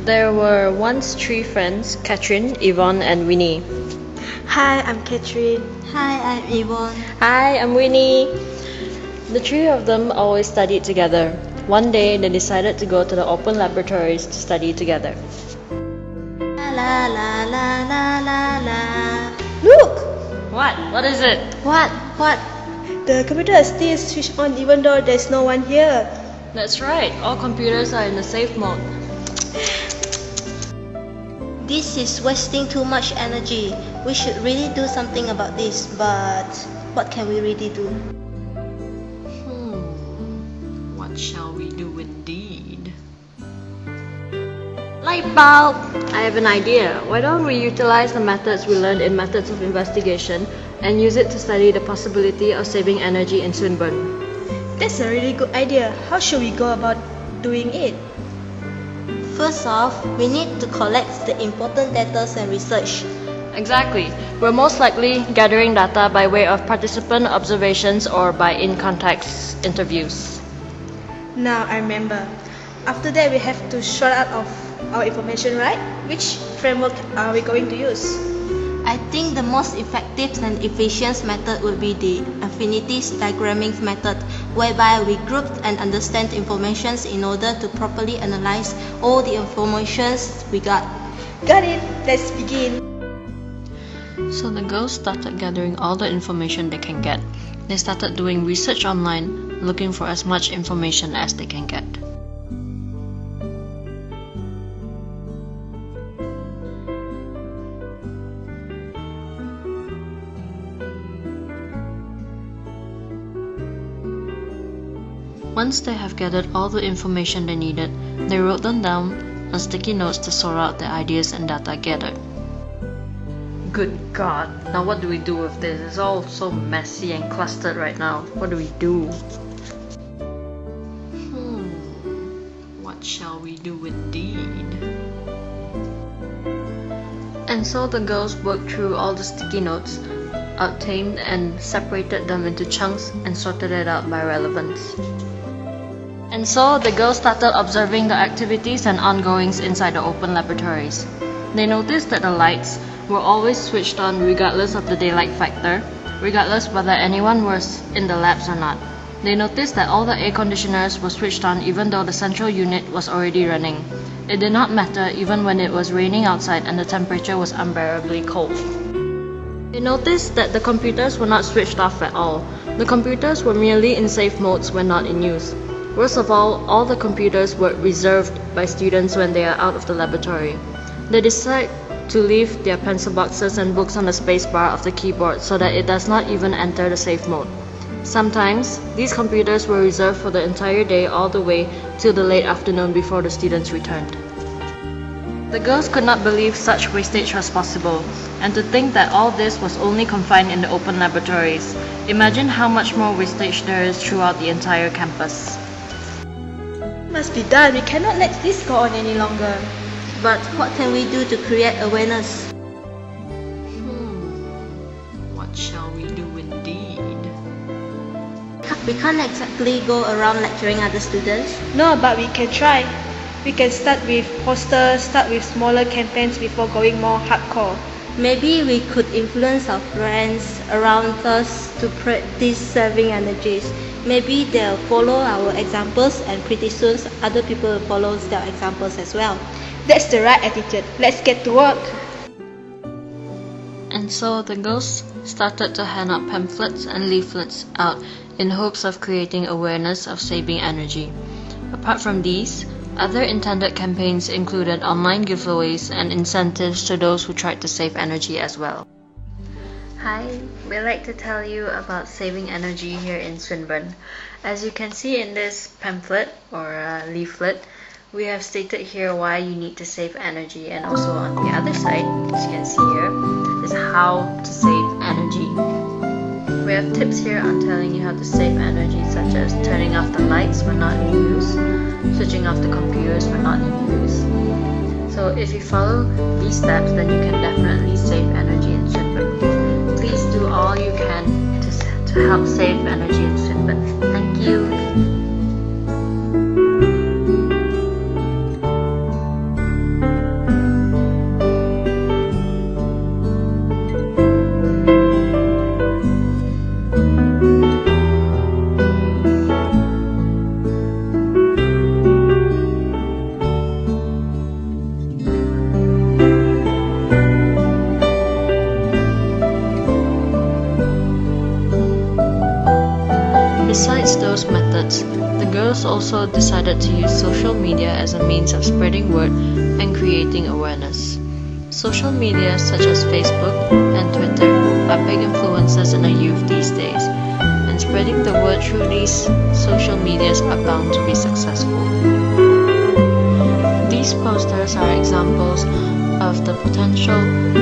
There were once three friends, Catherine, Yvonne, and Winnie. Hi, I'm Catherine. Hi, I'm Yvonne. Hi, I'm Winnie. The three of them always studied together. One day, they decided to go to the open laboratories to study together. La la la la la la. Look! What? What is it? What? The computer is still switched on even though there's no one here. That's right, all computers are in the safe mode. This is wasting too much energy. We should really do something about this, but what can we really do? What shall we do indeed? Light bulb! I have an idea. Why don't we utilize the methods we learned in Methods of Investigation and use it to study the possibility of saving energy in Swinburne? That's a really good idea. How should we go about doing it? First off, we need to collect the important data and research. Exactly. We're most likely gathering data by way of participant observations or by in-context interviews. Now I remember. After that, we have to sort out of our information, right? Which framework are we going to use? I think the most effective and efficient method would be the affinity diagramming method, whereby we group and understand information in order to properly analyze all the information we got. Got it! Let's begin. So the girls started gathering all the information they can get. They started doing research online, looking for as much information as they can get. Once they have gathered all the information they needed, they wrote them down on sticky notes to sort out the ideas and data gathered. Good God, now what do we do with this? It's all so messy and clustered right now. What do we do? What shall we do indeed? And so the girls worked through all the sticky notes, obtained and separated them into chunks and sorted it out by relevance. And so the girls started observing the activities and ongoings inside the open laboratories. They noticed that the lights were always switched on regardless of the daylight factor, regardless whether anyone was in the labs or not. They noticed that all the air conditioners were switched on even though the central unit was already running. It did not matter even when it was raining outside and the temperature was unbearably cold. They noticed that the computers were not switched off at all. The computers were merely in safe modes when not in use. Worst of all the computers were reserved by students when they are out of the laboratory. They decide to leave their pencil boxes and books on the spacebar of the keyboard so that it does not even enter the safe mode. Sometimes, these computers were reserved for the entire day all the way till the late afternoon before the students returned. The girls could not believe such wastage was possible, and to think that all this was only confined in the open laboratories. Imagine how much more wastage there is throughout the entire campus. Must be done. We cannot let this go on any longer. But what can we do to create awareness? What shall we do indeed? We can't exactly go around lecturing other students. No, but we can try. We can start with posters, start with smaller campaigns before going more hardcore. Maybe we could influence our friends around us to practice saving energies. Maybe they'll follow our examples and pretty soon other people will follow their examples as well. That's the right attitude. Let's get to work. And so the girls started to hand out pamphlets and leaflets out in hopes of creating awareness of saving energy. Apart from these, other intended campaigns included online giveaways and incentives to those who tried to save energy as well. Hi, we'd like to tell you about saving energy here in Swinburne. As you can see in this pamphlet or leaflet, we have stated here why you need to save energy, and also on the other side, as you can see here, is how to save energy. We have tips here on telling you how to save energy, such as turning off the lights when not in use, switching off the computers when not in use. So if you follow these steps, then you can definitely save energy in Swinburne. Please do all you can to help save energy in Swinburne. Thank you. also decided to use social media as a means of spreading word and creating awareness. Social media such as Facebook and Twitter are big influences in the youth these days, and spreading the word through these social medias are bound to be successful. These posters are examples of the potential